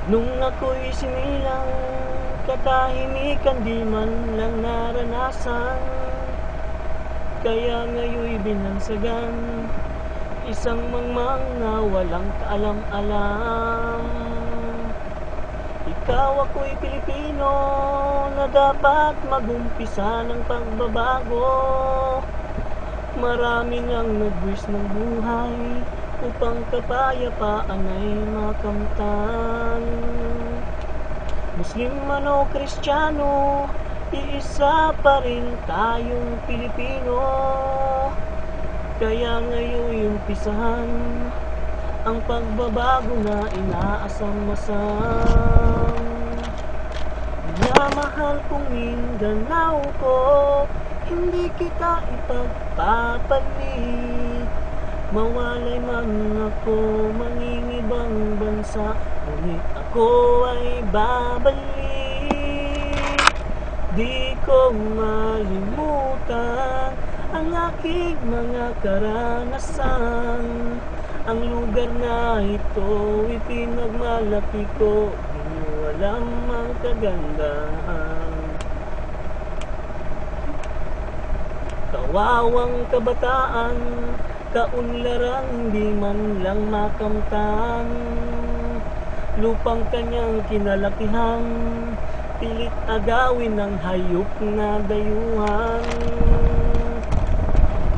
Nung ako'y sinilang, katahimikan di man lang naranasan. Kaya ngayon'y binansagan, isang mangmang na walang kaalam-alam. Ikaw ako'y Pilipino na dapat mag-umpisa ng pagbabago. Maraming ang nagbuwis ng buhay upang kapayapaan ay makamtan. Muslim man o Kristiyano, iisa pa rin tayong Pilipino. Kaya ngayon'y umpisahan ang pagbabago na inaasam-asam. Minamahal kong Mindanao ko, hindi kita ipagpapalit. Mawalay man ako mangingibang bansa, ngunit ako ay babalik. Di ko malimutan ang aking mga karanasan. Ang lugar na ito ipinagmalaki ko, di nyo alam ang kagandahan. Kawawang kabataan, kaunlaran di man lang makamtan. Lupang kanyang kinalakihan, pilit agawin ng hayop na dayuhan.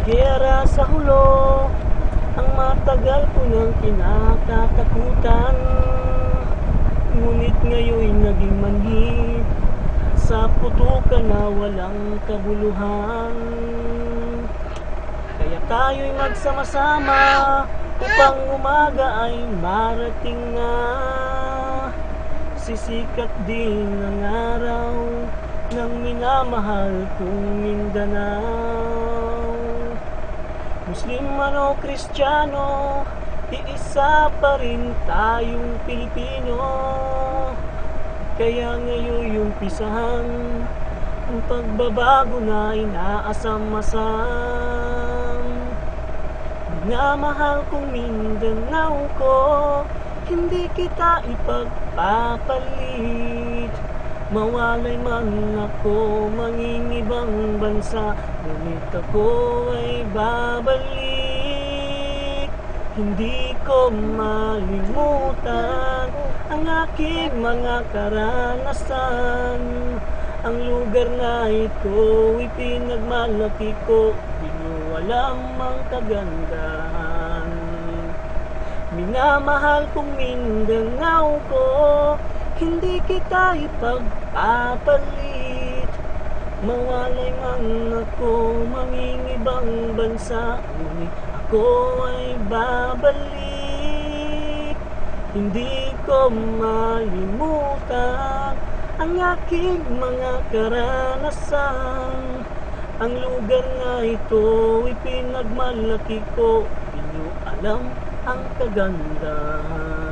Giyera sa hulo, ang matagal ko nang kinakatakutan. Ngunit ngayon'y naging manhid sa putukan na walang kabuluhan. Kaya tayo'y magsama-sama upang umaga ay marating na. Sisikat din ang araw ng minamahal kong Mindanao. Muslim man o Kristiyano, iisa pa rin tayong Pilipino. Kaya ngayon'y umpisahan ang pagbabago na inaasam-asam. Minamahal kong Mindanao ko, hindi kita ipagpapalit. Mawalay man ako mangingibang bansa, ngunit ako ay babalik. Hindi ko malimutan ang aking mga karanasan. Ang lugar na ito ipinagmalaki ko, di nyo alam ang kagandahan. Minamahal kong Mindanao ko, hindi kita ipagpapalit. Mawalay man ako mangingibang bansa, ngunit ako ay babalik. Hindi ko malimutan ang aking mga karanasan. Ang lugar na ito ipinagmalaki ko, di nyo alam ang kagandahan.